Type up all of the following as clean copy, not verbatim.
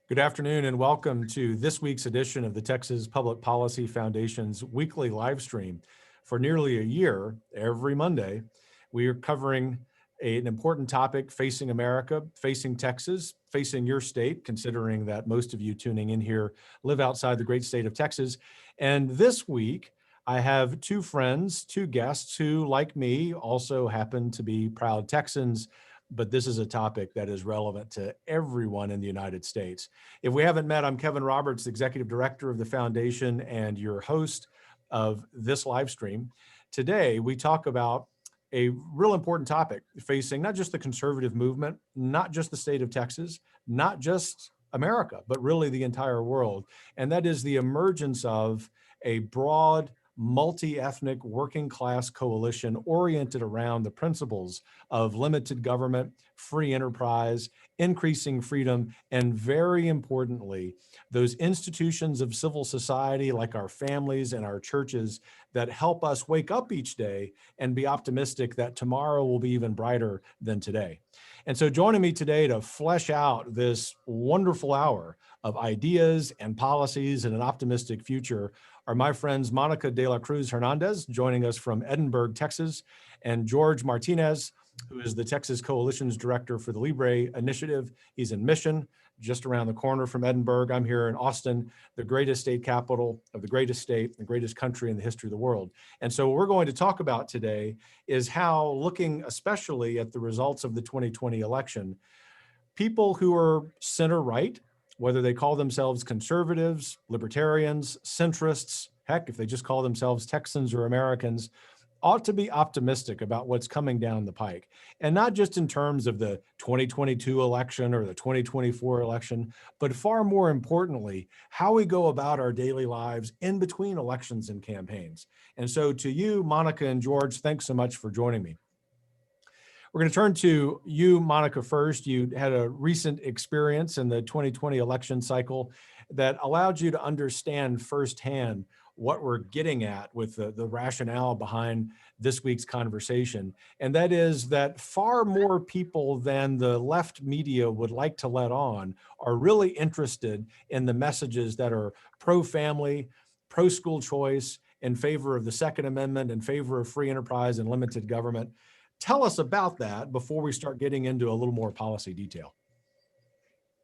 Good afternoon and welcome to this week's edition of the Texas Public Policy Foundation's weekly live stream. For nearly a year, every Monday, we are covering an important topic facing America, facing Texas, facing your state, considering that most of you tuning in here live outside the great state of Texas. And this week, I have two friends, two guests who, like me, also happen to be proud Texans, but this is a topic that is relevant to everyone in the United States. If we haven't met, I'm Kevin Roberts, Executive Director of the Foundation and your host of this live stream. Today, we talk about a real important topic facing not just the conservative movement, not just the state of Texas, not just America, but really the entire world. And that is the emergence of a broad, multi-ethnic working class coalition oriented around the principles of limited government, free enterprise, increasing freedom, and very importantly, those institutions of civil society like our families and our churches that help us wake up each day and be optimistic that tomorrow will be even brighter than today. And so joining me today to flesh out this wonderful hour of ideas and policies and an optimistic future are my friends Monica de la Cruz Hernandez, joining us from Edinburgh, Texas, and Jorge Martinez, who is the Texas Coalition's Director for the Libre Initiative. He's in Mission, just around the corner from Edinburgh. I'm here in Austin, the greatest state capital of the greatest state, the greatest country in the history of the world. And so what we're going to talk about today is how, looking especially at the results of the 2020 election, people who are center-right, whether they call themselves conservatives, libertarians, centrists, heck, if they just call themselves Texans or Americans, ought to be optimistic about what's coming down the pike. And not just in terms of the 2022 election or the 2024 election, but far more importantly, how we go about our daily lives in between elections and campaigns. And so to you, Monica and Jorge, thanks so much for joining me. We're going to turn to you, Monica, first. You had a recent experience in the 2020 election cycle that allowed you to understand firsthand what we're getting at with the rationale behind this week's conversation. And that is that far more people than the left media would like to let on are really interested in the messages that are pro-family, pro-school choice, in favor of the Second Amendment, in favor of free enterprise and limited government. Tell us about that before we start getting into a little more policy detail.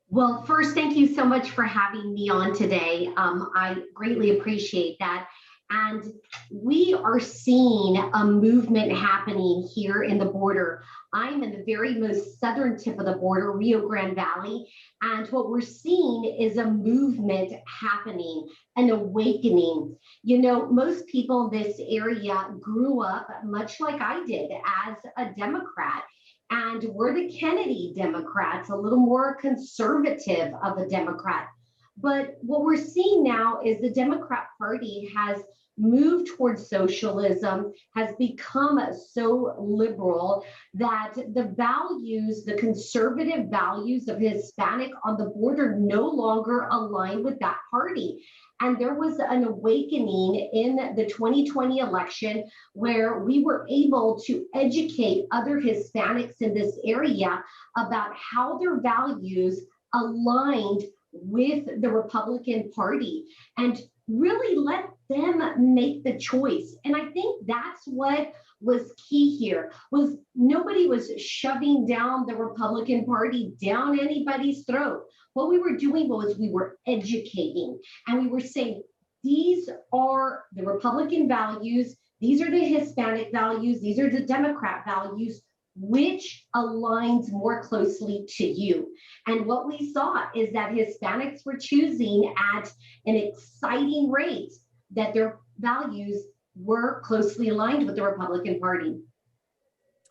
Well, first, thank you so much for having me on today. I greatly appreciate that. And we are seeing a movement happening here in the border. I'm in the very most southern tip of the border, Rio Grande Valley. And what we're seeing is a movement happening, an awakening. You know, most people in this area grew up much like I did as a Democrat. And we're the Kennedy Democrats, a little more conservative of a Democrat. But what we're seeing now is the Democrat Party has moved towards socialism, has become so liberal that the values, the conservative values of Hispanic on the border no longer align with that party. And there was an awakening in the 2020 election where we were able to educate other Hispanics in this area about how their values aligned with the Republican Party and really let them make the choice. And I think that's what was key here, was nobody was shoving down the Republican Party down anybody's throat. What we were doing was we were educating, and we were saying, these are the Republican values, these are the Hispanic values, these are the Democrat values, which aligns more closely to you. And what we saw is that Hispanics were choosing at an exciting rate that their values were closely aligned with the Republican Party.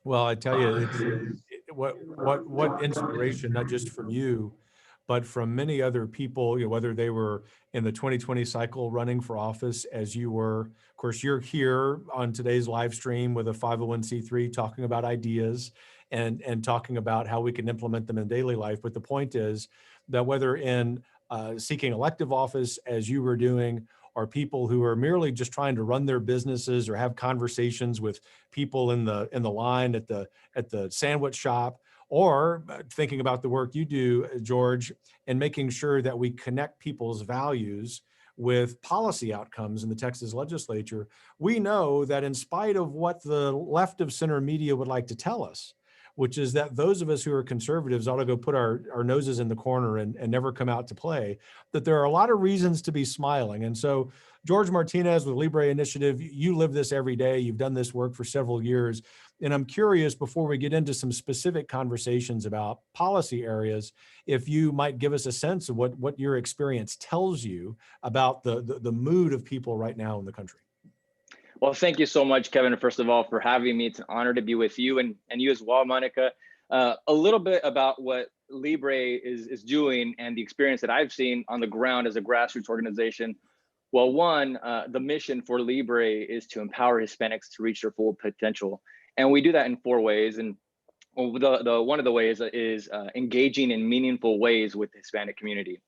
Well, I tell you, what inspiration, not just from you, but from many other people, whether they were in the 2020 cycle running for office as you were. Of course, you're here on today's live stream with a 501c3 talking about ideas and talking about how we can implement them in daily life. But the point is that whether in seeking elective office, as you were doing, or people who are merely just trying to run their businesses or have conversations with people in the line at the sandwich shop, or thinking about the work you do, George, and making sure that we connect people's values with policy outcomes in the Texas legislature. We know that in spite of what the left of center media would like to tell us, which is that those of us who are conservatives ought to go put our noses in the corner and never come out to play, that there are a lot of reasons to be smiling. And so George Martinez with Libre Initiative, you live this every day. You've done this work for several years. And I'm curious, before we get into some specific conversations about policy areas, if you might give us a sense of what your experience tells you about the mood of people right now in the country. Well, thank you so much, Kevin, first of all, for having me. It's an honor to be with you and you as well, Monica. A little bit about what Libre is doing and the experience that I've seen on the ground as a grassroots organization. Well, one, the mission for Libre is to empower Hispanics to reach their full potential. And we do that in 4 ways. And one of the ways is engaging in meaningful ways with the Hispanic community.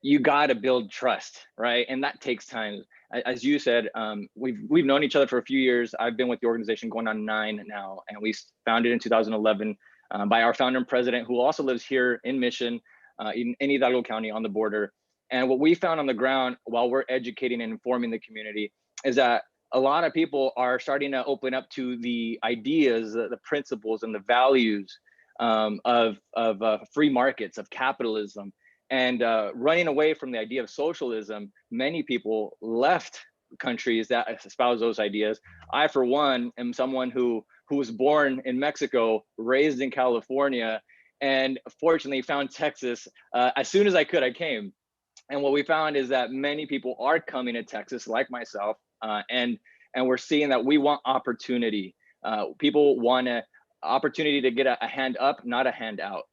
You got to build trust, right? And that takes time. As you said, we've known each other for a few years. I've been with the organization going on 9 now, and we founded in 2011 by our founder and president, who also lives here in Mission, in Hidalgo County on the border. And what we found on the ground while we're educating and informing the community is that a lot of people are starting to open up to the ideas, the principles, and the values of free markets, of capitalism. And running away from the idea of socialism, many people left countries that espouse those ideas. I, for one, am someone who was born in Mexico, raised in California, and fortunately found Texas. As soon as I could, I came. And what we found is that many people are coming to Texas, like myself, and we're seeing that we want opportunity. People want an opportunity to get a hand up, not a hand out.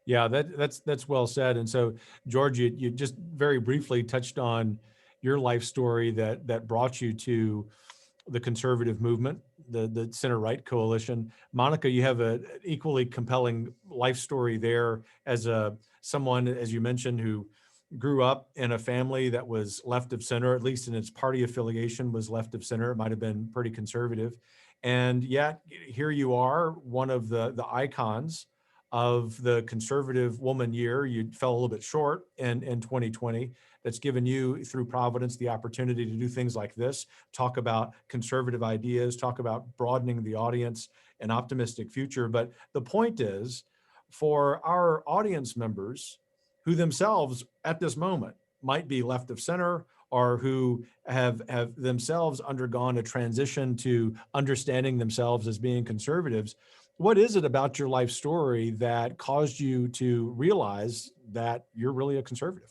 Yeah, that's well said. And so, George, you just very briefly touched on your life story that brought you to the conservative movement, the center-right coalition. Monica, you have an equally compelling life story there as someone, as you mentioned, who grew up in a family that was left of center, at least in its party affiliation was left of center. It might have been pretty conservative. And yet here you are, one of the icons of the conservative woman year. You fell a little bit short in 2020. That's given you, through Providence, the opportunity to do things like this, talk about conservative ideas, talk about broadening the audience, an optimistic future. But the point is, for our audience members who themselves at this moment might be left of center, or who have themselves undergone a transition to understanding themselves as being conservatives, what is it about your life story that caused you to realize that you're really a conservative?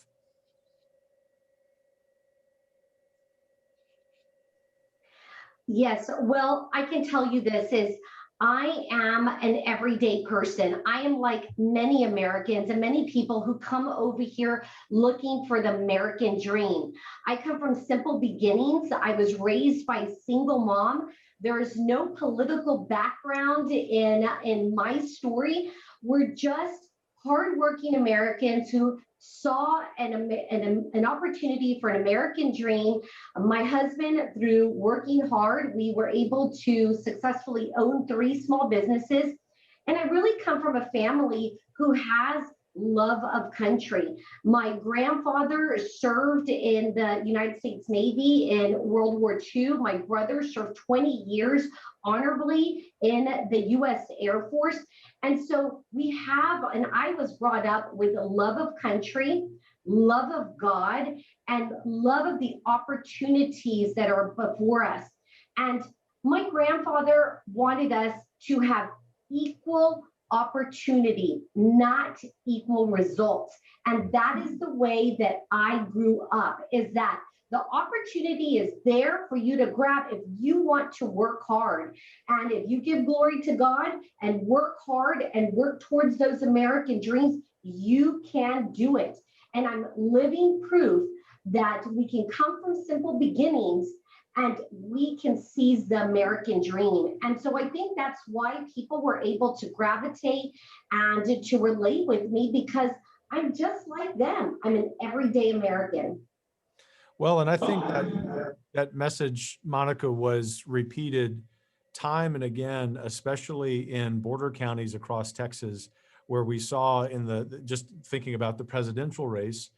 Yes, well, I can tell you this is I am an everyday person. I am like many Americans and many people who come over here looking for the American dream. I come from simple beginnings. I was raised by a single mom. There is no political background in my story. We're just hardworking Americans who saw an opportunity for an American dream. My husband, through working hard, we were able to successfully own 3 small businesses. And I really come from a family who has love of country. My grandfather served in the United States Navy in World War II. My brother served 20 years honorably in the U.S. Air Force. And so I was brought up with a love of country, love of God, and love of the opportunities that are before us. And my grandfather wanted us to have equal opportunity, not equal results. And that is the way that I grew up, is that the opportunity is there for you to grab if you want to work hard. And if you give glory to God and work hard and work towards those American dreams, you can do it. And I'm living proof that we can come from simple beginnings and we can seize the American dream. And so I think that's why people were able to gravitate and to relate with me, because I'm just like them. I'm an everyday American. Well, and I think that message, Monica, was repeated time and again, especially in border counties across Texas, where we saw just thinking about the presidential race,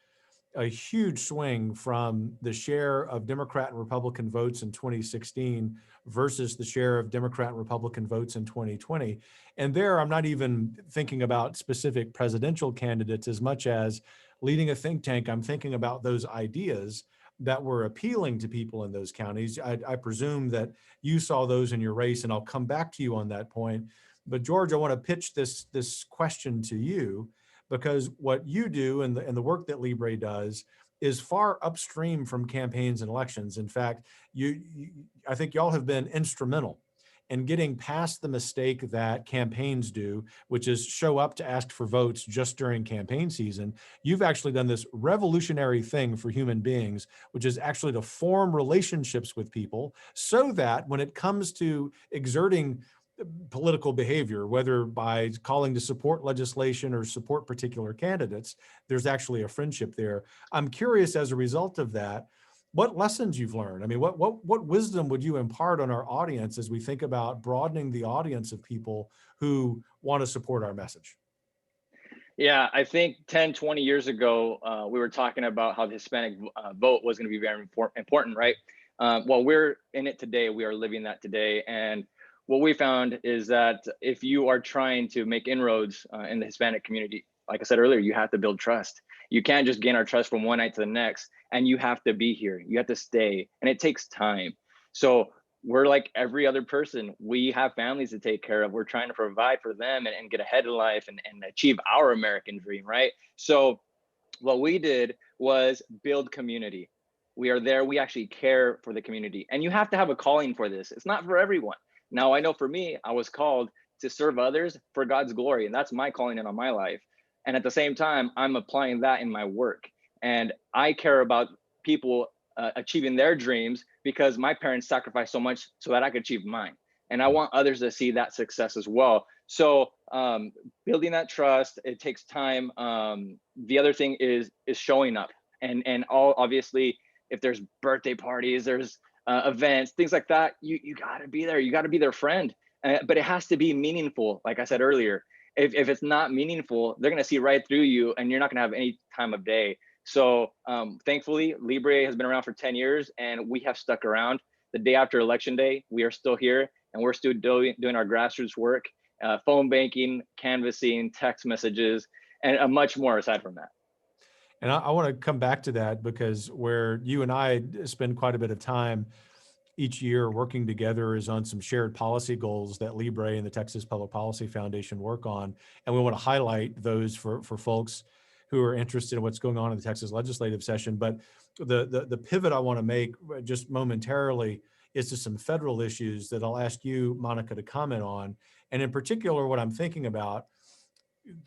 a huge swing from the share of Democrat and Republican votes in 2016 versus the share of Democrat and Republican votes in 2020. And there, I'm not even thinking about specific presidential candidates as much as leading a think tank. I'm thinking about those ideas that were appealing to people in those counties. I presume that you saw those in your race, and I'll come back to you on that point. But George, I want to pitch this question to you, because what you do and the work that Libre does is far upstream from campaigns and elections. In fact, I think y'all have been instrumental in getting past the mistake that campaigns do, which is show up to ask for votes just during campaign season. You've actually done this revolutionary thing for human beings, which is actually to form relationships with people so that when it comes to exerting political behavior, whether by calling to support legislation or support particular candidates, there's actually a friendship there. I'm curious, as a result of that, what lessons you've learned. I mean, what wisdom would you impart on our audience as we think about broadening the audience of people who want to support our message? Yeah, I think 10, 20 years ago, we were talking about how the Hispanic vote was going to be very important, right? Well, we're in it today. We are living that today. And what we found is that if you are trying to make inroads in the Hispanic community, like I said earlier, you have to build trust. You can't just gain our trust from one night to the next, and you have to be here. You have to stay, and it takes time. So we're like every other person. We have families to take care of. We're trying to provide for them and get ahead in life and achieve our American dream, right? So what we did was build community. We are there. We actually care for the community. And you have to have a calling for this. It's not for everyone. Now, I know for me, I was called to serve others for God's glory, and that's my calling in on my life. And at the same time, I'm applying that in my work. And I care about people achieving their dreams because my parents sacrificed so much so that I could achieve mine. And I want others to see that success as well. So building that trust, it takes time. The other thing is showing up. And all obviously, if there's birthday parties, there's events, things like that, you got to be there. You got to be their friend. But it has to be meaningful. Like I said earlier, if it's not meaningful, they're going to see right through you and you're not going to have any time of day. So thankfully, Libre has been around for 10 years and we have stuck around. The day after Election Day, we are still here and we're still doing our grassroots work, phone banking, canvassing, text messages, and much more aside from that. And I want to come back to that, because where you and I spend quite a bit of time each year working together is on some shared policy goals that Libre and the Texas Public Policy Foundation work on. And we want to highlight those for folks who are interested in what's going on in the Texas legislative session. But the pivot I want to make just momentarily is to some federal issues that I'll ask you, Monica, to comment on. And in particular, what I'm thinking about,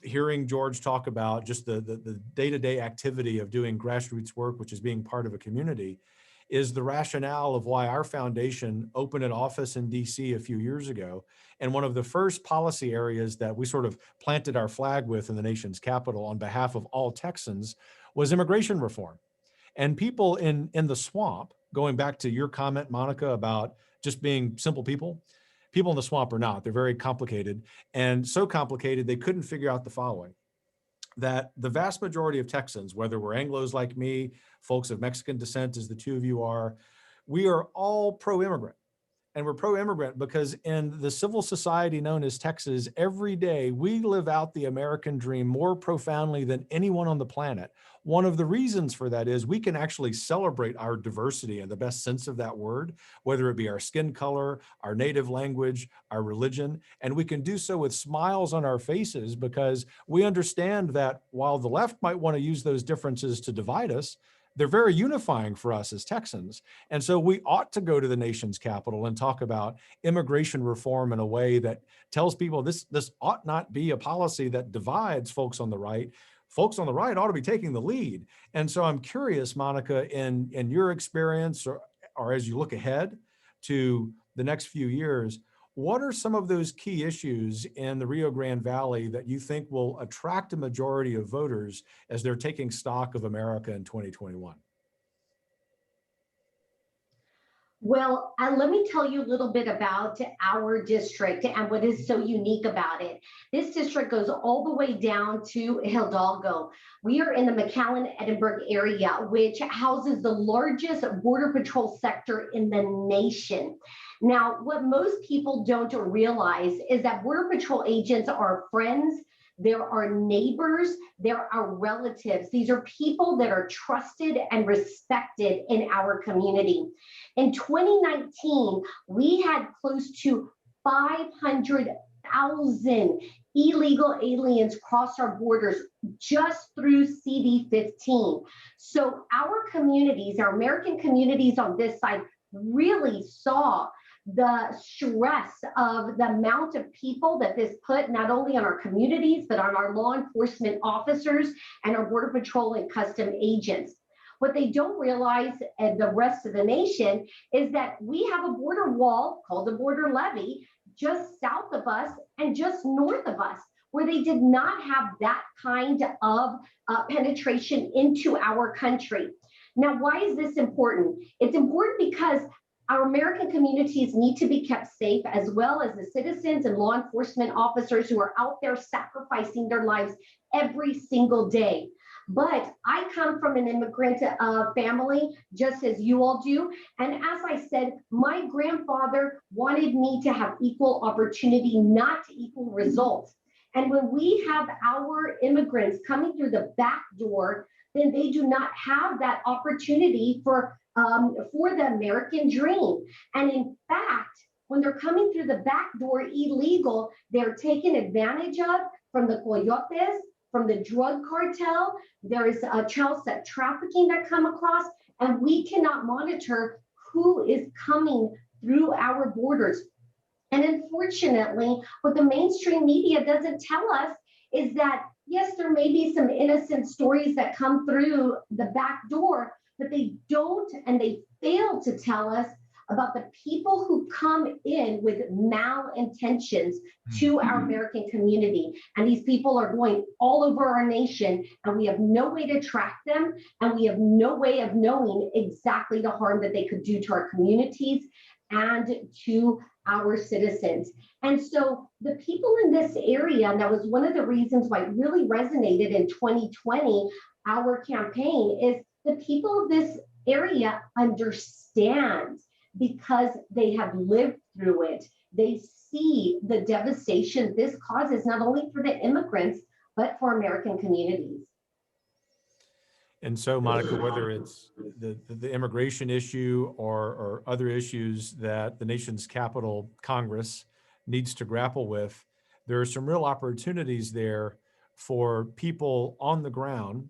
hearing George talk about just the day-to-day activity of doing grassroots work, which is being part of a community, is the rationale of why our foundation opened an office in DC a few years ago. And one of the first policy areas that we sort of planted our flag with in the nation's capital on behalf of all Texans was immigration reform. And people in the swamp, going back to your comment, Monica, about just being simple people in the swamp are not. They're very complicated, and so complicated they couldn't figure out the following: that the vast majority of Texans, whether we're Anglos like me, folks of Mexican descent, as the two of you are, we are all pro-immigrant. And we're pro-immigrant because in the civil society known as Texas, every day we live out the American dream more profoundly than anyone on the planet. One of the reasons for that is we can actually celebrate our diversity in the best sense of that word, whether it be our skin color, our native language, our religion, and we can do so with smiles on our faces because we understand that while the left might want to use those differences to divide us, they're very unifying for us as Texans. And so we ought to go to the nation's capital and talk about immigration reform in a way that tells people this ought not be a policy that divides folks on the right. Folks on the right ought to be taking the lead. And so I'm curious, Monica, in your experience or as you look ahead to the next few years, what are some of those key issues in the Rio Grande Valley that you think will attract a majority of voters as they're taking stock of America in 2021? Well, let me tell you a little bit about our district and what is so unique about it. This district goes all the way down to Hidalgo. We are in the McAllen-Edinburgh area, which houses the largest Border Patrol sector in the nation. Now, what most people don't realize is that Border Patrol agents are friends, there are neighbors, there are relatives. These are people that are trusted and respected in our community. In 2019, we had close to 500,000 illegal aliens cross our borders just through CD15. So our communities, our American communities on this side, really saw the stress of the amount of people that this put not only on our communities, but on our law enforcement officers and our Border Patrol and custom agents. What they don't realize, and the rest of the nation, is that we have a border wall called the border levee just south of us and just north of us, where they did not have that kind of penetration into our country. Now, why is this important? It's important because our American communities need to be kept safe, as well as the citizens and law enforcement officers who are out there sacrificing their lives every single day. But I come from an immigrant family, just as you all do. And as I said, my grandfather wanted me to have equal opportunity, not equal results. And when we have our immigrants coming through the back door, then they do not have that opportunity for the American dream. And in fact, when they're coming through the back door illegal, they're taken advantage of from the coyotes, from the drug cartel. There is a child sex trafficking that come across, and we cannot monitor who is coming through our borders. And unfortunately, what the mainstream media doesn't tell us is that, yes, there may be some innocent stories that come through the back door, but they don't, and they fail to tell us about the people who come in with malintentions to our American community. And these people are going all over our nation, and we have no way to track them, and we have no way of knowing exactly the harm that they could do to our communities and to our citizens. And so the people in this area, and that was one of the reasons why it really resonated in 2020, our campaign, is the people of this area understand, because they have lived through it. They see the devastation this causes, not only for the immigrants, but for American communities. And so, Monica, whether it's the immigration issue or other issues that the nation's capital, Congress, needs to grapple with, there are some real opportunities there for people on the ground,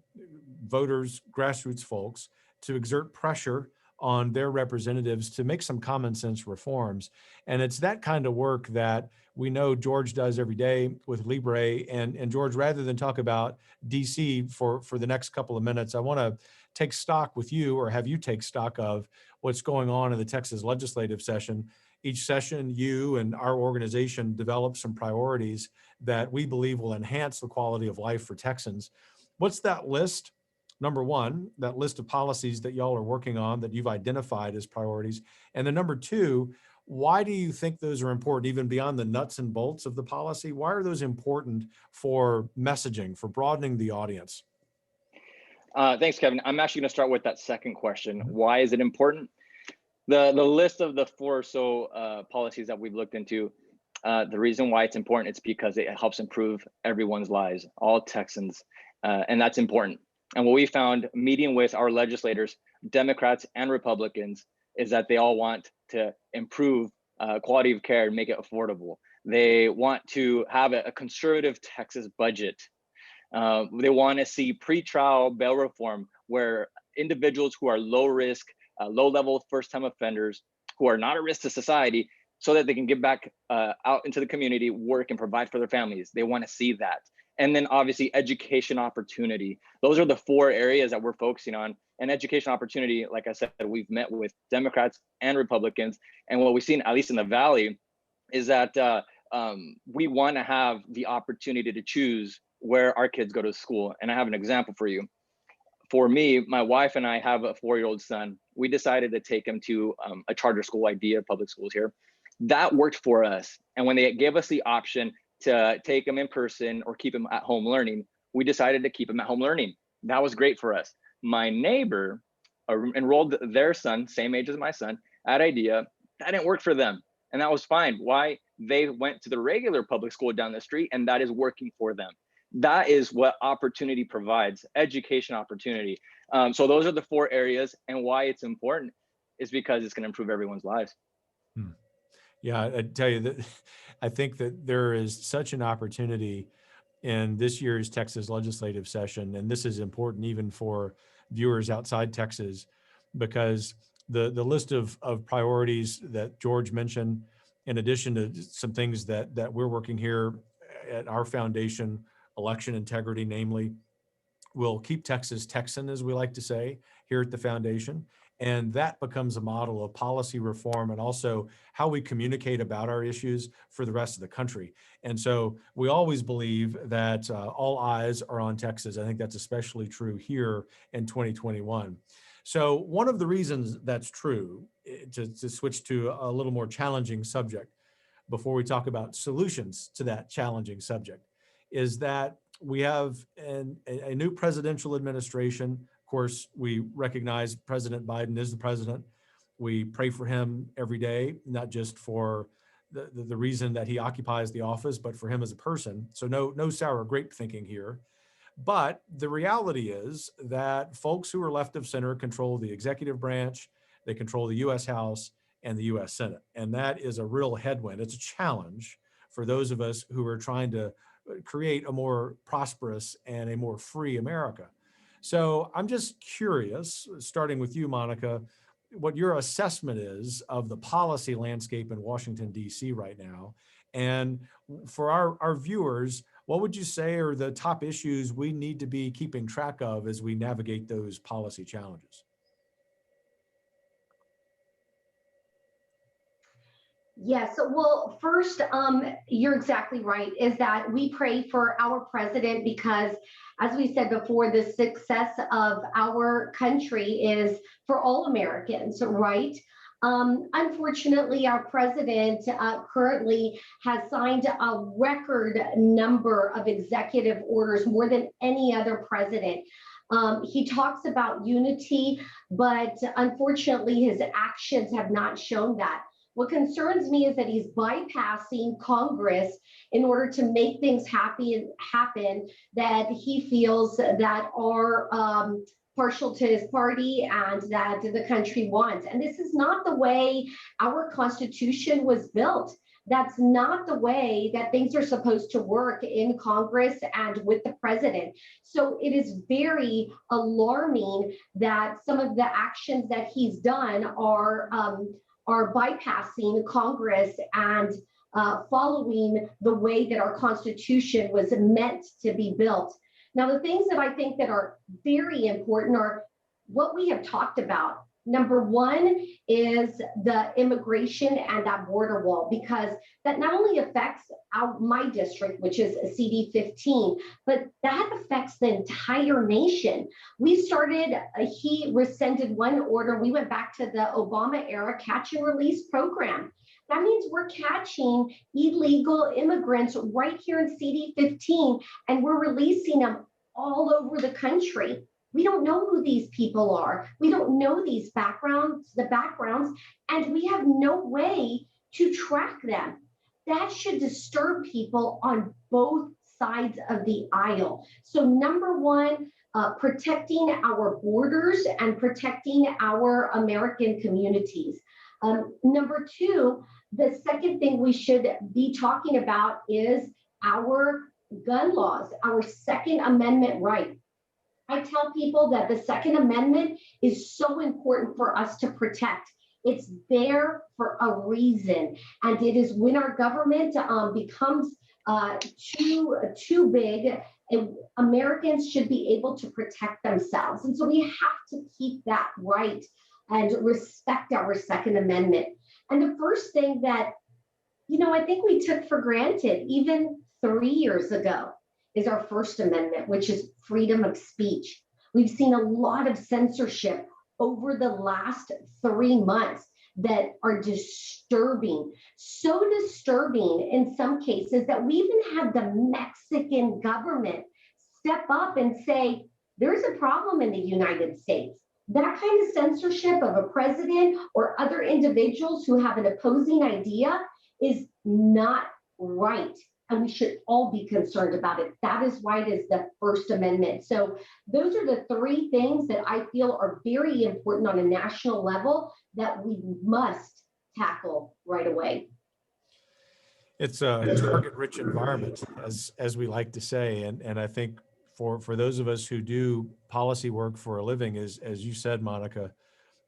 voters, grassroots folks, to exert pressure on their representatives to make some common sense reforms. And it's that kind of work that we know George does every day with Libre. And George, rather than talk about DC for the next couple of minutes, I want to take stock with you, or have you take stock of what's going on in the Texas legislative session. Each session, you and our organization develop some priorities that we believe will enhance the quality of life for Texans. What's that list? Number one, that list of policies that y'all are working on that you've identified as priorities. And then number two, why do you think those are important, even beyond the nuts and bolts of the policy? Why are those important for messaging, for broadening the audience? Thanks, Kevin. I'm actually going to start with that second question. Why is it important? The list of the four or so policies that we've looked into, the reason why it's important, it's because it helps improve everyone's lives, all Texans, and that's important. And what we found, meeting with our legislators, Democrats and Republicans, is that they all want to improve quality of care and make it affordable. They want to have a conservative Texas budget. They want to see pretrial bail reform, where individuals who are low risk, low-level first-time offenders, who are not a risk to society, so that they can get back out into the community, work, and provide for their families. They want to see that. And then obviously education opportunity. Those are the four areas that we're focusing on. And education opportunity, like I said, we've met with Democrats and Republicans. And what we've seen, at least in the Valley, is that we want to have the opportunity to choose where our kids go to school. And I have an example for you. For me, my wife and I have a 4-year-old son, we decided to take him to a charter school idea, public schools here. That worked for us. And when they gave us the option to take him in person or keep him at home learning, we decided to keep him at home learning. That was great for us. My neighbor enrolled their son, same age as my son, at IDEA. That didn't work for them. And that was fine. Why? They went to the regular public school down the street, and that is working for them. That is what opportunity provides, education opportunity. So those are the 4 areas, and why it's important is because it's going to improve everyone's lives. Yeah, I tell you that I think that there is such an opportunity in this year's Texas legislative session, and this is important even for viewers outside Texas, because the list of priorities that George mentioned, in addition to some things that we're working here at our foundation, election integrity, namely, will keep Texas Texan, as we like to say here at the foundation. And that becomes a model of policy reform and also how we communicate about our issues for the rest of the country. And so we always believe that all eyes are on Texas. I think that's especially true here in 2021. So one of the reasons that's true, to switch to a little more challenging subject before we talk about solutions to that challenging subject, is that we have a new presidential administration. Of course, we recognize President Biden is the president. We pray for him every day, not just for the reason that he occupies the office, but for him as a person. So no sour grape thinking here. But the reality is that folks who are left of center control the executive branch, they control the U.S. House and the U.S. Senate. And that is a real headwind. It's a challenge for those of us who are trying to create a more prosperous and a more free America. So I'm just curious, starting with you, Monica, what your assessment is of the policy landscape in Washington, D.C. right now. And for our viewers, what would you say are the top issues we need to be keeping track of as we navigate those policy challenges? Yes, well, first, you're exactly right, is that we pray for our president because, as we said before, the success of our country is for all Americans, right? Unfortunately, our president currently has signed a record number of executive orders, more than any other president. He talks about unity, but unfortunately, his actions have not shown that. What concerns me is that he's bypassing Congress in order to make things happen that he feels that are partial to his party and that the country wants. And this is not the way our Constitution was built. That's not the way that things are supposed to work in Congress and with the president. So it is very alarming that some of the actions that he's done are bypassing Congress and following the way that our Constitution was meant to be built. Now, the things that I think that are very important are what we have talked about. Number one is the immigration and that border wall, because that not only affects my district, which is CD 15, but that affects the entire nation. He rescinded one order. We went back to the Obama era catch and release program. That means we're catching illegal immigrants right here in CD 15, and we're releasing them all over the country. We don't know who these people are. We don't know the backgrounds, and we have no way to track them. That should disturb people on both sides of the aisle. So number one, protecting our borders and protecting our American communities. Number two, the second thing we should be talking about is our gun laws, our Second Amendment right. I tell people that the Second Amendment is so important for us to protect. It's there for a reason. And it is when our government becomes too big, Americans should be able to protect themselves. And so we have to keep that right and respect our Second Amendment. And the first thing that, I think we took for granted even 3 years ago is our First Amendment, which is freedom of speech. We've seen a lot of censorship over the last 3 months that are disturbing, so disturbing in some cases that we even had the Mexican government step up and say, there's a problem in the United States. That kind of censorship of a president or other individuals who have an opposing idea is not right. And we should all be concerned about it. That is why it is the First Amendment. So those are the three things that I feel are very important on a national level that we must tackle right away. It's a target-rich environment, as we like to say, and I think for those of us who do policy work for a living, as you said, Monica,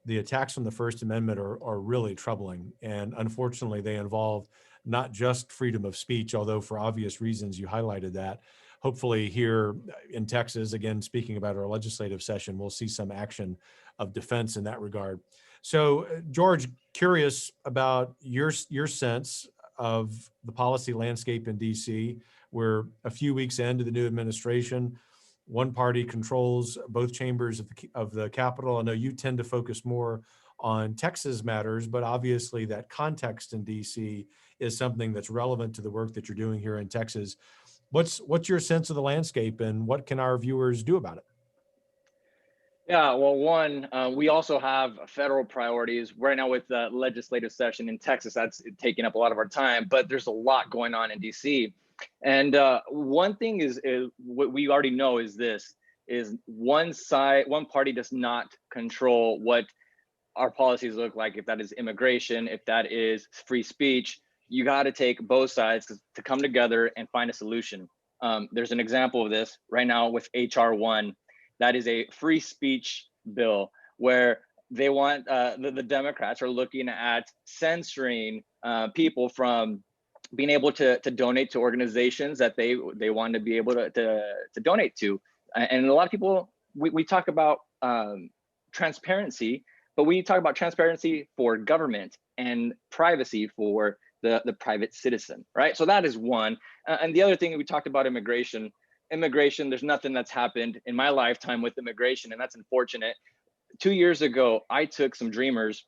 the attacks on the First Amendment are really troubling, and unfortunately, they involve not just freedom of speech, although for obvious reasons you highlighted that. Hopefully, here in Texas, again speaking about our legislative session, we'll see some action of defense in that regard. So, George, curious about your sense of the policy landscape in DC. We're a few weeks into the new administration. One party controls both chambers of the Capitol. I know you tend to focus more on Texas matters, but obviously that context in DC is something that's relevant to the work that you're doing here in Texas. What's your sense of the landscape, and what can our viewers do about it? Yeah, well, one, we also have federal priorities right now with the legislative session in Texas. That's taking up a lot of our time, but there's a lot going on in DC. And one thing is what we already know is this, is one party does not control what our policies look like. If that is immigration, if that is free speech, you got to take both sides to come together and find a solution. There's an example of this right now with HR 1. That is a free speech bill where they want, the Democrats are looking at censoring people from being able to donate to organizations that they want to be able to donate to. And a lot of people, we talk about transparency, but we talk about transparency for government and privacy for the private citizen, right? So that is one. And the other thing, we talked about immigration, there's nothing that's happened in my lifetime with immigration, and that's unfortunate. 2 years ago, I took some dreamers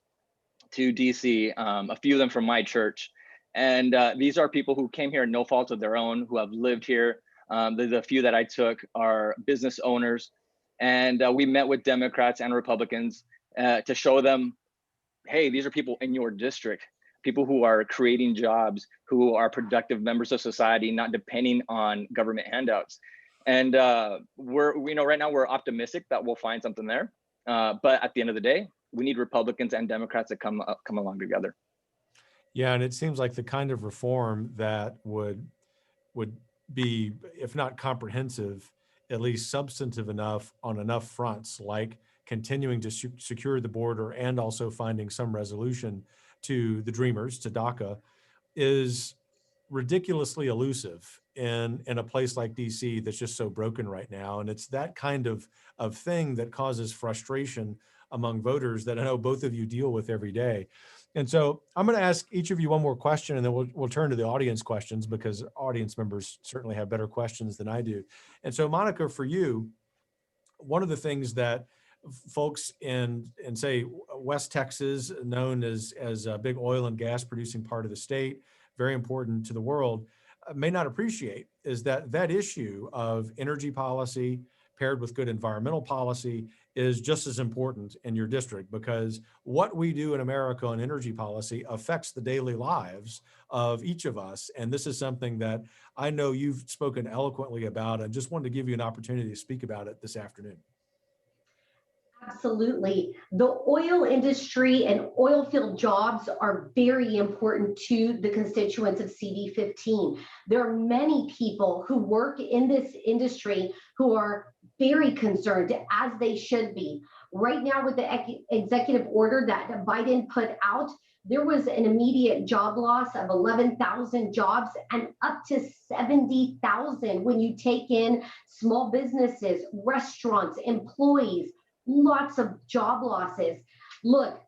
to DC, a few of them from my church. And these are people who came here no fault of their own, who have lived here. The few that I took are business owners. And we met with Democrats and Republicans to show them, hey, these are people in your district, people who are creating jobs, who are productive members of society, not depending on government handouts. And right now we're optimistic that we'll find something there. But at the end of the day, we need Republicans and Democrats to come along together. Yeah, and it seems like the kind of reform that would be, if not comprehensive, at least substantive enough on enough fronts, like continuing to secure the border and also finding some resolution to the Dreamers, to DACA, is ridiculously elusive in a place like DC that's just so broken right now. And it's that kind of thing that causes frustration among voters that I know both of you deal with every day. And so I'm going to ask each of you one more question, and then we'll turn to the audience questions, because audience members certainly have better questions than I do. And so, Monica, for you, one of the things that folks in say West Texas, known as a big oil and gas producing part of the state, very important to the world, may not appreciate is that issue of energy policy paired with good environmental policy is just as important in your district, because what we do in America on energy policy affects the daily lives of each of us. And this is something that I know you've spoken eloquently about. I just wanted to give you an opportunity to speak about it this afternoon. Absolutely. The oil industry and oil field jobs are very important to the constituents of CD15. There are many people who work in this industry who are very concerned, as they should be. Right now, with the executive order that Biden put out, there was an immediate job loss of 11,000 jobs and up to 70,000 when you take in small businesses, restaurants, employees. Lots of job losses. Look,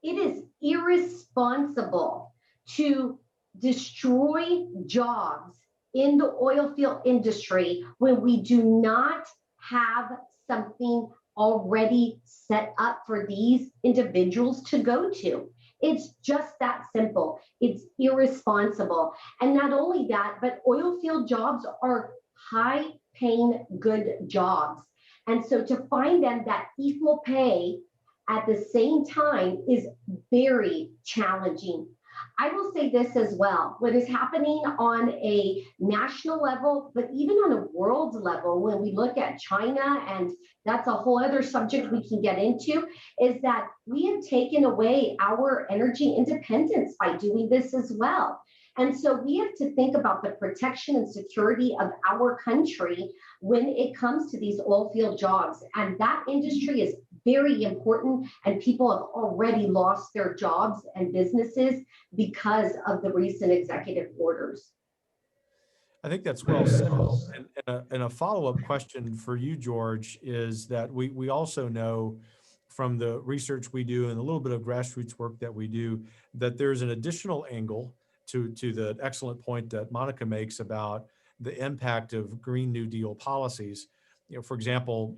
it is irresponsible to destroy jobs in the oil field industry when we do not have something already set up for these individuals to go to. It's just that simple. It's irresponsible. And not only that, but oil field jobs are high paying, good jobs. And so to find them that equal pay at the same time is very challenging. I will say this as well. What is happening on a national level, but even on a world level, when we look at China, and that's a whole other subject we can get into, is that we have taken away our energy independence by doing this as well. And so we have to think about the protection and security of our country when it comes to these oil field jobs. And that industry is very important, and people have already lost their jobs and businesses because of the recent executive orders. I think that's well said. And a follow-up question for you, George, is that we also know from the research we do and a little bit of grassroots work that we do, that there's an additional angle to the excellent point that Monica makes about the impact of Green New Deal policies. You know, for example,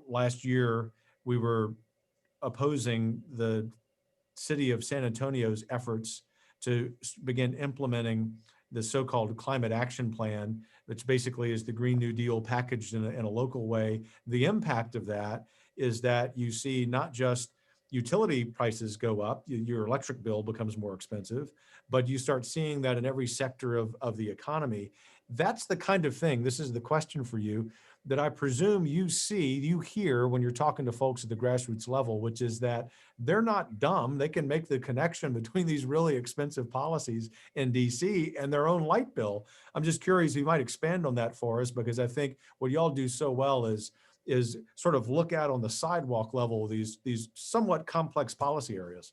last year we were opposing the city of San Antonio's efforts to begin implementing the so-called climate action plan, which basically is the Green New Deal packaged in a local way. The impact of that is that you see not just utility prices go up, your electric bill becomes more expensive, but you start seeing that in every sector of the economy. That's the kind of thing, this is the question for you, that I presume you hear when you're talking to folks at the grassroots level, which is that they're not dumb. They can make the connection between these really expensive policies in DC and their own light bill. I'm just curious if you might expand on that for us, because I think what y'all do so well is sort of look out on the sidewalk level, these somewhat complex policy areas.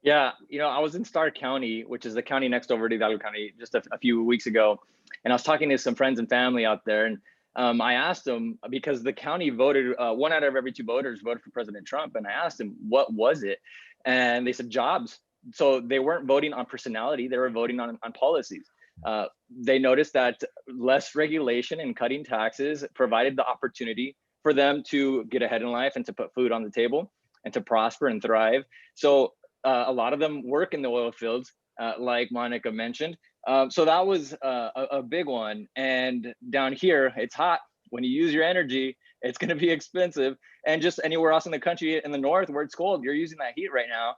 Yeah, I was in Starr County, which is the county next over to Hidalgo County, just a few weeks ago, and I was talking to some friends and family out there, and I asked them, because the county voted, 1 out of every 2 voters voted for President Trump, and I asked them, what was it? And they said jobs. So they weren't voting on personality, they were voting on policies. They noticed that less regulation and cutting taxes provided the opportunity for them to get ahead in life and to put food on the table and to prosper and thrive. So a lot of them work in the oil fields, like Monica mentioned. So that was a big one. And down here, it's hot. When you use your energy, it's going to be expensive. And just anywhere else in the country, in the north where it's cold, you're using that heat right now.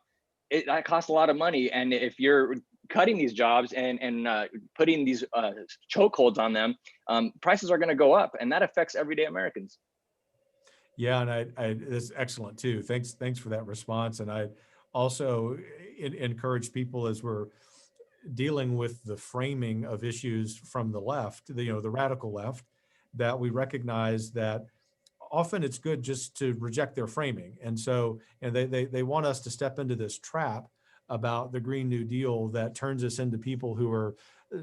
That costs a lot of money. And if you're cutting these jobs and putting these chokeholds on them, prices are going to go up, and that affects everyday Americans. Yeah, and that's excellent too. Thanks for that response. And I also encourage people, as we're dealing with the framing of issues from the left, the radical left, that we recognize that often it's good just to reject their framing. And so, and they want us to step into this trap about the Green New Deal that turns us into people who are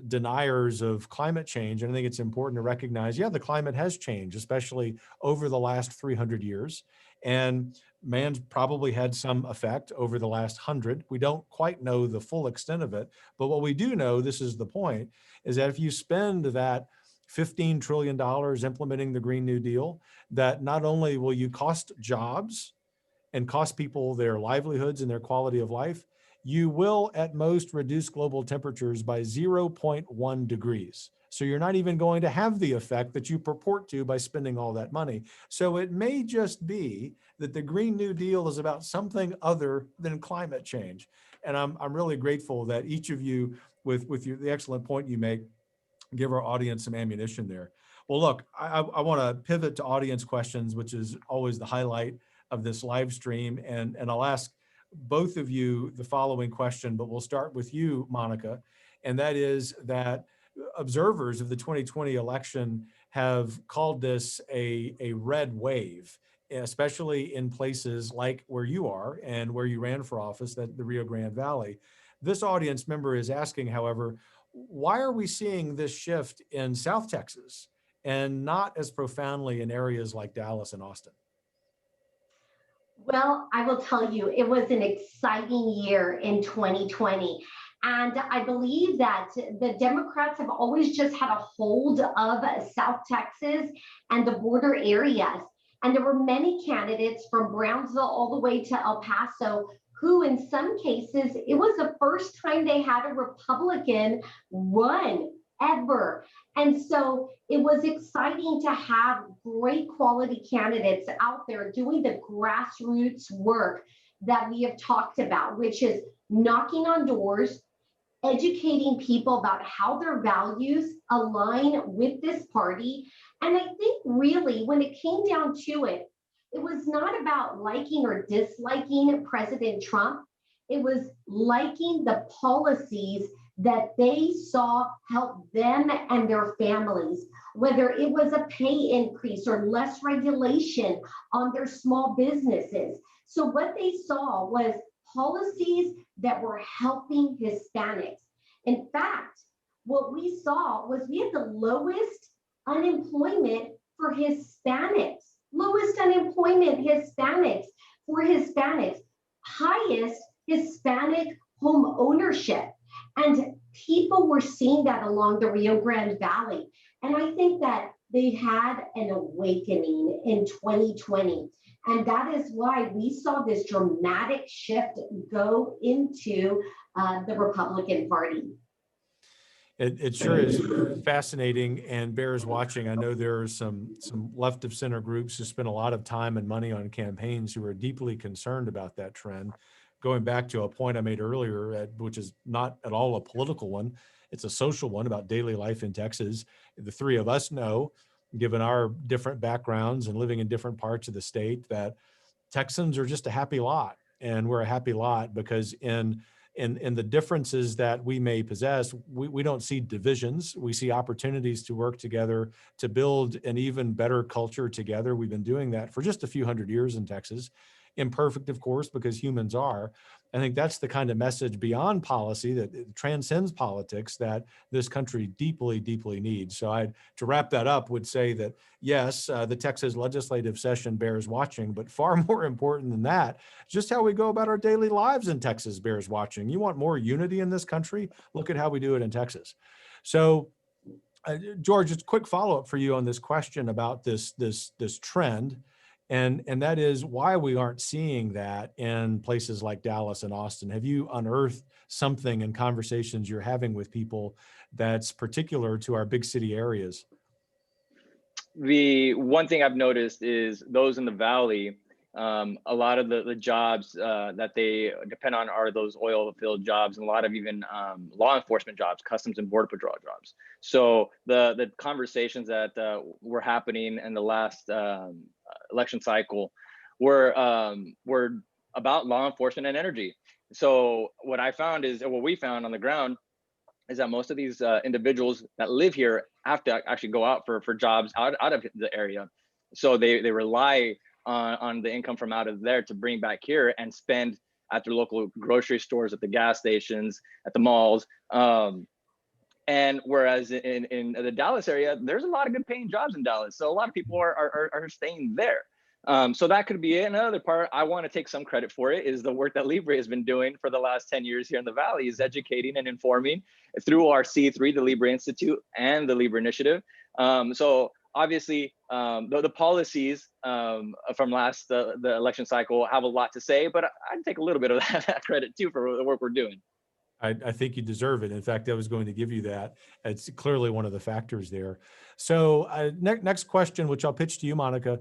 deniers of climate change. And I think it's important to recognize, yeah, the climate has changed, especially over the last 300 years. And man's probably had some effect over the last 100. We don't quite know the full extent of it, but what we do know, this is the point, is that if you spend that $15 trillion implementing the Green New Deal, that not only will you cost jobs and cost people their livelihoods and their quality of life, you will at most reduce global temperatures by 0.1 degrees. So you're not even going to have the effect that you purport to by spending all that money. So it may just be that the Green New Deal is about something other than climate change. And I'm really grateful that each of you, with the excellent point you make, give our audience some ammunition there. Well, look, I want to pivot to audience questions, which is always the highlight of this live stream. And I'll ask both of you the following question, but we'll start with you, Monica. And that is that observers of the 2020 election have called this a red wave, especially in places like where you are and where you ran for office, the Rio Grande Valley. This audience member is asking, however, why are we seeing this shift in South Texas and not as profoundly in areas like Dallas and Austin? Well, I will tell you, it was an exciting year in 2020. And I believe that the Democrats have always just had a hold of South Texas and the border areas. And there were many candidates from Brownsville all the way to El Paso who, in some cases, it was the first time they had a Republican run ever. And so it was exciting to have great quality candidates out there doing the grassroots work that we have talked about, which is knocking on doors, educating people about how their values align with this party. And I think really when it came down to it, it was not about liking or disliking President Trump. It was liking the policies that they saw help them and their families, whether it was a pay increase or less regulation on their small businesses. So what they saw was policies that were helping Hispanics. In fact, what we saw was we had the lowest unemployment for Hispanics, lowest unemployment for Hispanics, highest Hispanic home ownership. And people were seeing that along the Rio Grande Valley. And I think that they had an awakening in 2020. And that is why we saw this dramatic shift go into the Republican Party. It sure is fascinating and bears watching. I know there are some left of center groups who spend a lot of time and money on campaigns who are deeply concerned about that trend. Going back to a point I made earlier, which is not at all a political one, it's a social one about daily life in Texas. The three of us know, given our different backgrounds and living in different parts of the state, that Texans are just a happy lot. And we're a happy lot because in the differences that we may possess, we don't see divisions. We see opportunities to work together to build an even better culture together. We've been doing that for just a few hundred years in Texas. Imperfect, of course, because humans are. I think that's the kind of message beyond policy that transcends politics that this country deeply, deeply needs. So to wrap that up, would say that, yes, the Texas legislative session bears watching, but far more important than that, just how we go about our daily lives in Texas bears watching. You want more unity in this country? Look at how we do it in Texas. So George, just a quick follow-up for you on this question about this trend. And that is why we aren't seeing that in places like Dallas and Austin. Have you unearthed something in conversations you're having with people that's particular to our big city areas? The one thing I've noticed is those in the Valley, a lot of the jobs that they depend on are those oil field jobs, and a lot of even law enforcement jobs, Customs and Border Patrol jobs. So the conversations that were happening in the last election cycle were about law enforcement and energy. So what we found on the ground is that most of these individuals that live here have to actually go out for jobs out of the area. So they rely on the income from out of there to bring back here and spend at their local grocery stores, at the gas stations, at the malls. And whereas in the Dallas area, there's a lot of good paying jobs in Dallas. So a lot of people are staying there. So that could be it. Another part I want to take some credit for it is the work that Libre has been doing for the last 10 years here in the Valley, is educating and informing through our C3, the Libre Institute, and the Libre Initiative. So obviously, the policies from the election cycle have a lot to say, but I'd take a little bit of that credit too for the work we're doing. I think you deserve it. In fact, I was going to give you that. It's clearly one of the factors there. So next question, which I'll pitch to you, Monica.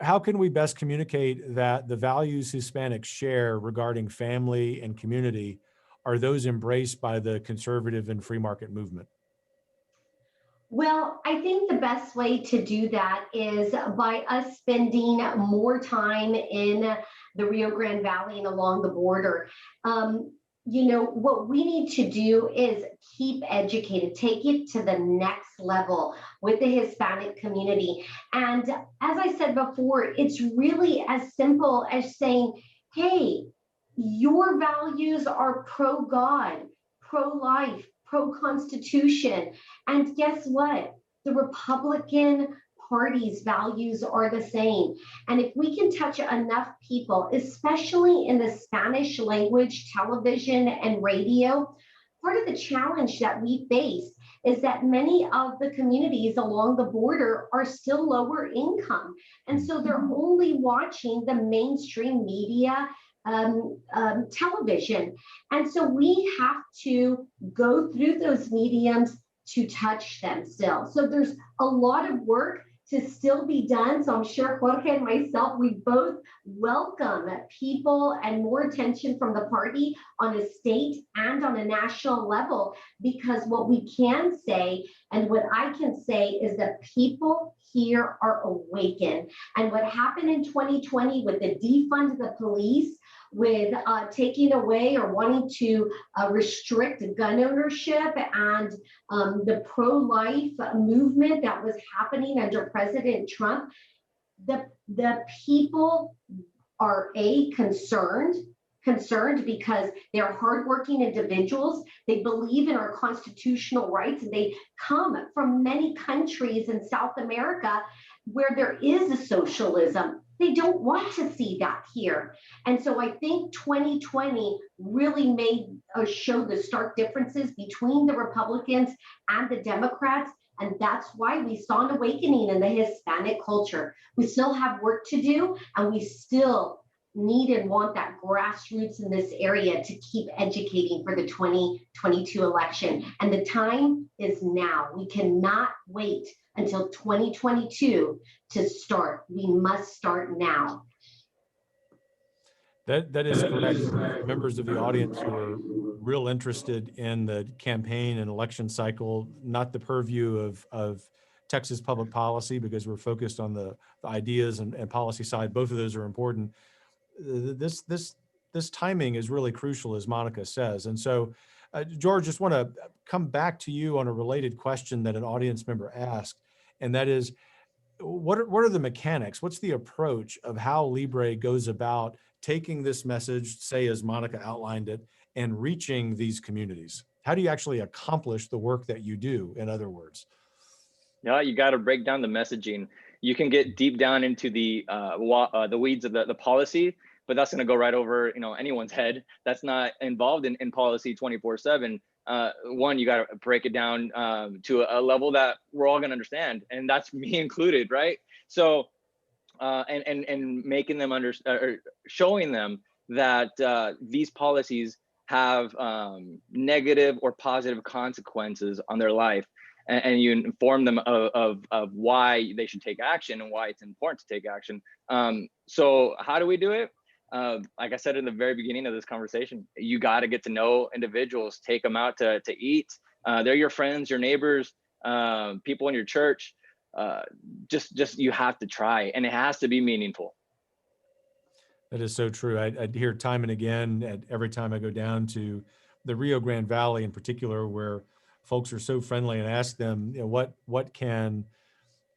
How can we best communicate that the values Hispanics share regarding family and community are those embraced by the conservative and free market movement? Well, I think the best way to do that is by us spending more time in the Rio Grande Valley and along the border. What we need to do is keep educated, take it to the next level with the Hispanic community. And as I said before, it's really as simple as saying, hey, your values are pro-God, pro-life, pro-Constitution. And guess what? The Republican Party's values are the same. And if we can touch enough people, especially in the Spanish language television and radio, part of the challenge that we face is that many of the communities along the border are still lower income. And so they're only watching the mainstream media, television. And so we have to go through those mediums to touch them still. So there's a lot of work to still be done. So I'm sure Jorge and myself, we both welcome people and more attention from the party on a state and on a national level, because what we can say and what I can say is that people here are awakened. And what happened in 2020 with the defund the police, with taking away or wanting to restrict gun ownership and the pro-life movement that was happening under President Trump, the people are concerned because they're hardworking individuals. They believe in our constitutional rights, and they come from many countries in South America where there is a socialism. They don't want to see that here. And so I think 2020 really made us show the stark differences between the Republicans and the Democrats. And that's why we saw an awakening in the Hispanic culture. We still have work to do, and we still need and want that grassroots in this area to keep educating for the 2022 election. And the time is now. We cannot wait until 2022 to start. We must start now. That is correct. Members of the audience who are real interested in the campaign and election cycle, not the purview of Texas public policy, because we're focused on the ideas and policy side. Both of those are important. This timing is really crucial, as Monica says. And so, George, just want to come back to you on a related question that an audience member asked, and that is, what are the mechanics? What's the approach of how Libre goes about taking this message, say, as Monica outlined it, and reaching these communities? How do you actually accomplish the work that you do, in other words? Yeah, you got to break down the messaging. You can get deep down into the weeds of the policy, but that's going to go right over anyone's head that's not involved in policy 24/7. One, you got to break it down to a level that we're all going to understand, and that's me included, right? So, and making them or showing them that these policies have negative or positive consequences on their life, and you inform them of why they should take action and why it's important to take action. So how do we do it? Like I said in the very beginning of this conversation, you got to get to know individuals, take them out to eat. They're your friends, your neighbors, people in your church. Just you have to try, and it has to be meaningful. That is so true. I hear time and again, every time I go down to the Rio Grande Valley in particular, where folks are so friendly, and ask them, what can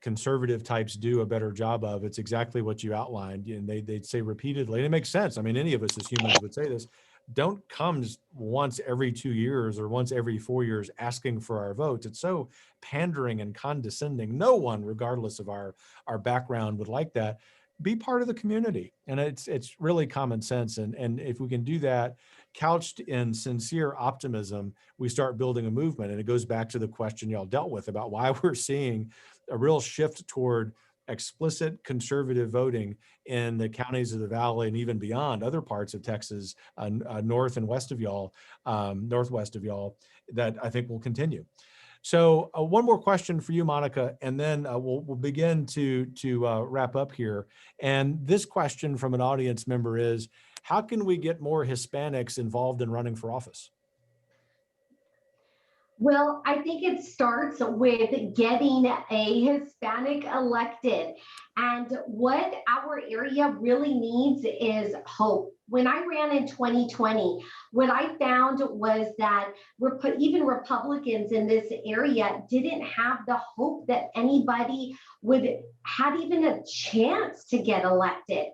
conservative types do a better job of? It's exactly what you outlined. And they'd say repeatedly, and it makes sense. I mean, any of us as humans would say this: don't come once every 2 years or once every 4 years asking for our votes. It's so pandering and condescending. No one, regardless of our background, would like that. Be part of the community. And it's really common sense. And if we can do that, couched in sincere optimism, we start building a movement. And it goes back to the question y'all dealt with about why we're seeing a real shift toward explicit conservative voting in the counties of the Valley and even beyond, other parts of Texas, north and west of y'all, northwest of y'all, that I think will continue. So one more question for you, Monica, and then we'll begin to wrap up here. And this question from an audience member is, how can we get more Hispanics involved in running for office? Well, I think it starts with getting a Hispanic elected. And what our area really needs is hope. When I ran in 2020, what I found was that even Republicans in this area didn't have the hope that anybody had even a chance to get elected.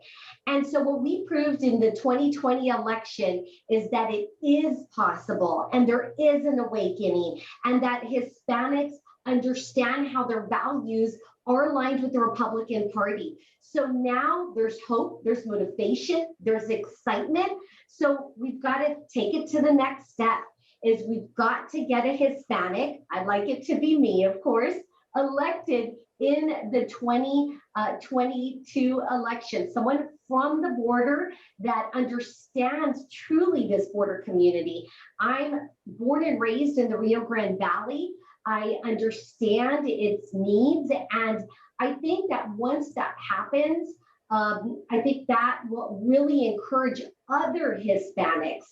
And so what we proved in the 2020 election is that it is possible, and there is an awakening, and that Hispanics understand how their values are aligned with the Republican Party. So now there's hope, there's motivation, there's excitement. So we've got to take it to the next step. is we've got to get a Hispanic, I'd like it to be me, of course, elected in the 2022 election, someone from the border that understands truly this border community. I'm born and raised in the Rio Grande Valley. I understand its needs. And I think that once that happens, I think that will really encourage other Hispanics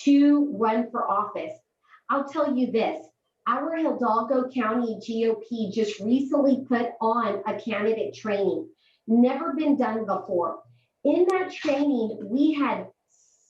to run for office. I'll tell you this, our Hidalgo County GOP just recently put on a candidate training, never been done before. In that training, we had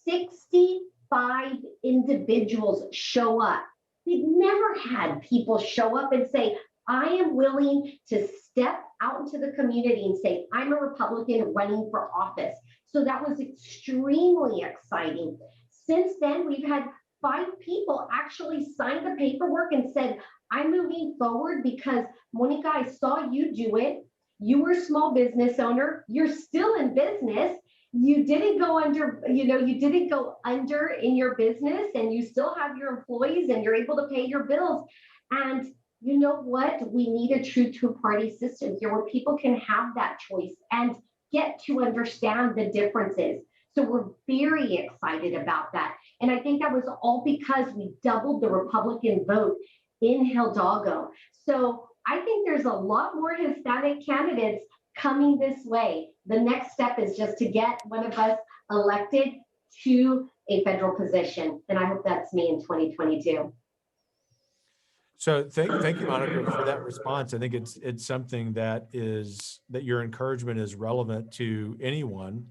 65 individuals show up. We've never had people show up and say, I am willing to step out into the community and say, I'm a Republican running for office. So that was extremely exciting. Since then, we've had 5 people actually signed the paperwork and said, I'm moving forward because, Monica, I saw you do it. You were a small business owner. You're still in business. You didn't go under, you didn't go under in your business, and you still have your employees and you're able to pay your bills. And you know what? We need a true two-party system here where people can have that choice and get to understand the differences. So we're very excited about that. And I think that was all because we doubled the Republican vote in Hidalgo. So I think there's a lot more Hispanic candidates coming this way. The next step is just to get one of us elected to a federal position. And I hope that's me in 2022. So thank you, Monica, for that response. I think it's something that your encouragement is relevant to anyone.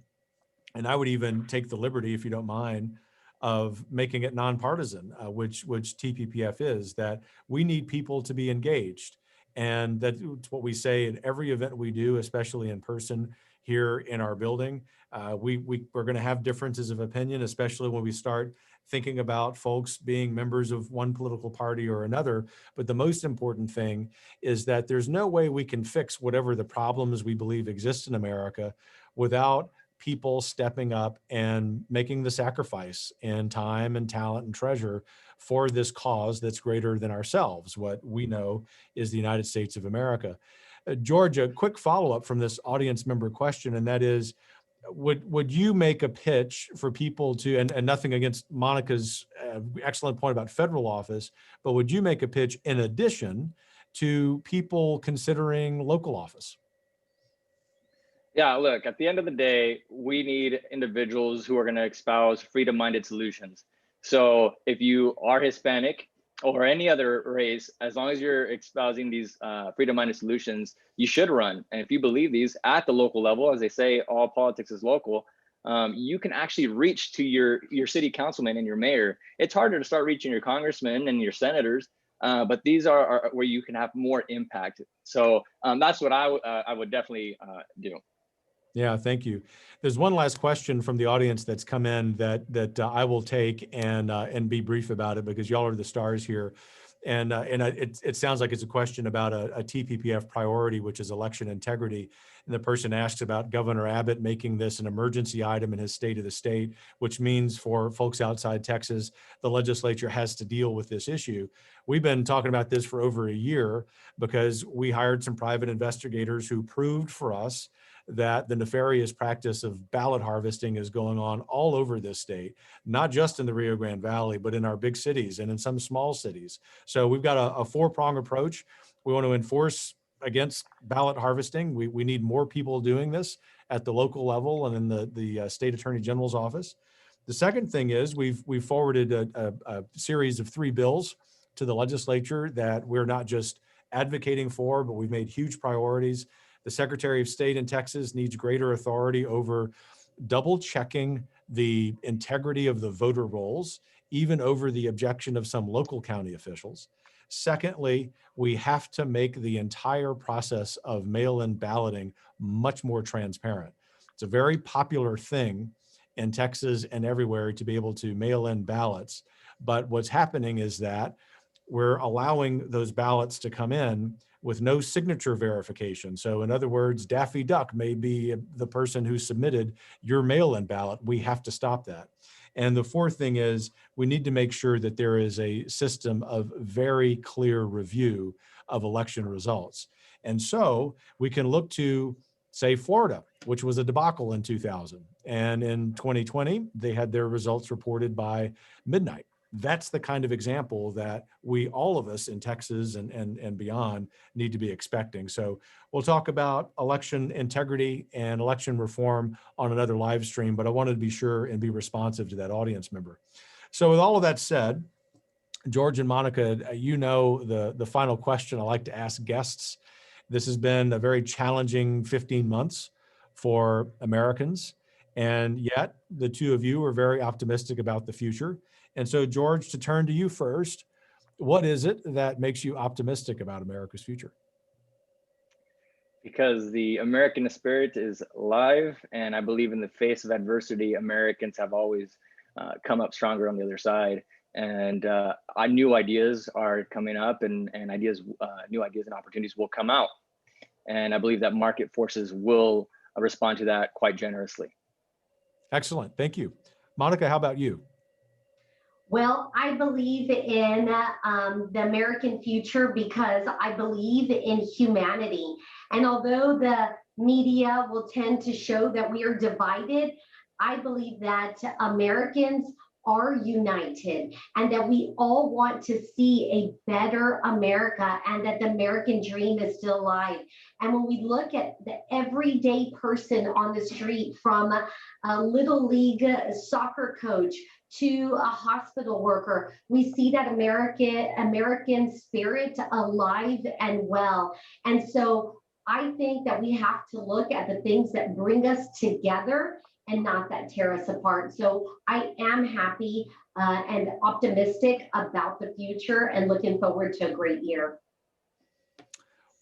And I would even take the liberty, if you don't mind, of making it nonpartisan, which TPPF is, that we need people to be engaged. And that's what we say in every event we do, especially in person here in our building. We're going to have differences of opinion, especially when we start thinking about folks being members of one political party or another. But the most important thing is that there's no way we can fix whatever the problems we believe exist in America without people stepping up and making the sacrifice in time and talent and treasure for this cause that's greater than ourselves, what we know is the United States of America. George, a quick follow-up from this audience member question, and that is, would you make a pitch for people to, and nothing against Monica's excellent point about federal office, but would you make a pitch in addition to people considering local office? Yeah, look, at the end of the day, we need individuals who are going to espouse freedom-minded solutions. So if you are Hispanic or any other race, as long as you're espousing these freedom-minded solutions, you should run. And if you believe these at the local level, as they say, all politics is local, you can actually reach to your city councilman and your mayor. It's harder to start reaching your congressmen and your senators, but these are where you can have more impact. So that's what I would definitely do. Yeah, thank you. There's one last question from the audience that's come in that I will take and be brief about it, because y'all are the stars here. And it sounds like it's a question about a TPPF priority, which is election integrity. And the person asks about Governor Abbott making this an emergency item in his state of the state, which means for folks outside Texas, the legislature has to deal with this issue. We've been talking about this for over a year because we hired some private investigators who proved for us that the nefarious practice of ballot harvesting is going on all over this state, not just in the Rio Grande Valley, but in our big cities and in some small cities. So we've got a four-pronged approach. We want to enforce against ballot harvesting. We need more people doing this at the local level and in the state attorney general's office. The second thing is we've forwarded a series of 3 bills to the legislature that we're not just advocating for, but we've made huge priorities. The Secretary of State in Texas needs greater authority over double checking the integrity of the voter rolls, even over the objection of some local county officials. Secondly, we have to make the entire process of mail-in balloting much more transparent. It's a very popular thing in Texas and everywhere to be able to mail in ballots. But what's happening is that we're allowing those ballots to come in with no signature verification. So in other words, Daffy Duck may be the person who submitted your mail-in ballot. We have to stop that. And the fourth thing is we need to make sure that there is a system of very clear review of election results. And so we can look to, say, Florida, which was a debacle in 2000. And in 2020, they had their results reported by midnight. That's the kind of example that we, all of us in Texas and beyond, need to be expecting. So we'll talk about election integrity and election reform on another live stream, but I wanted to be sure and be responsive to that audience member. So with all of that said, George and Monica, you know the final question I like to ask guests. This has been a very challenging 15 months for Americans, and yet the two of you are very optimistic about the future. And so, George, to turn to you first, what is it that makes you optimistic about America's future? Because the American spirit is alive, and I believe in the face of adversity, Americans have always come up stronger on the other side. And new ideas are coming up, and new ideas and opportunities will come out. And I believe that market forces will respond to that quite generously. Excellent. Thank you. Monica, how about you? Well, I believe in the American future because I believe in humanity. And although the media will tend to show that we are divided, I believe that Americans are united and that we all want to see a better America and that the American dream is still alive. And when we look at the everyday person on the street, from a little league soccer coach to a hospital worker, we see that American spirit alive and well. And so I think that we have to look at the things that bring us together and not that tear us apart. So I am happy and optimistic about the future and looking forward to a great year.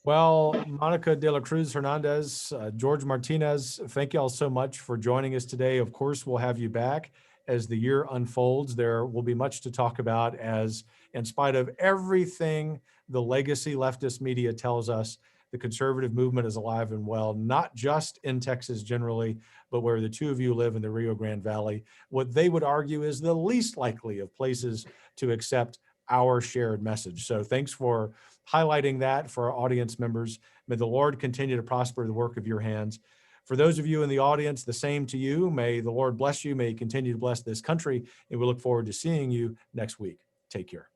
Well, Monica de la Cruz Hernandez, George Martinez, thank you all so much for joining us today. Of course, we'll have you back as the year unfolds. There will be much to talk about, as in spite of everything the legacy leftist media tells us, the conservative movement is alive and well, not just in Texas generally, but where the two of you live in the Rio Grande Valley, what they would argue is the least likely of places to accept our shared message. So thanks for highlighting that for our audience members. May the Lord continue to prosper the work of your hands. For those of you in the audience, the same to you. May the Lord bless you. May he continue to bless this country. And we look forward to seeing you next week. Take care.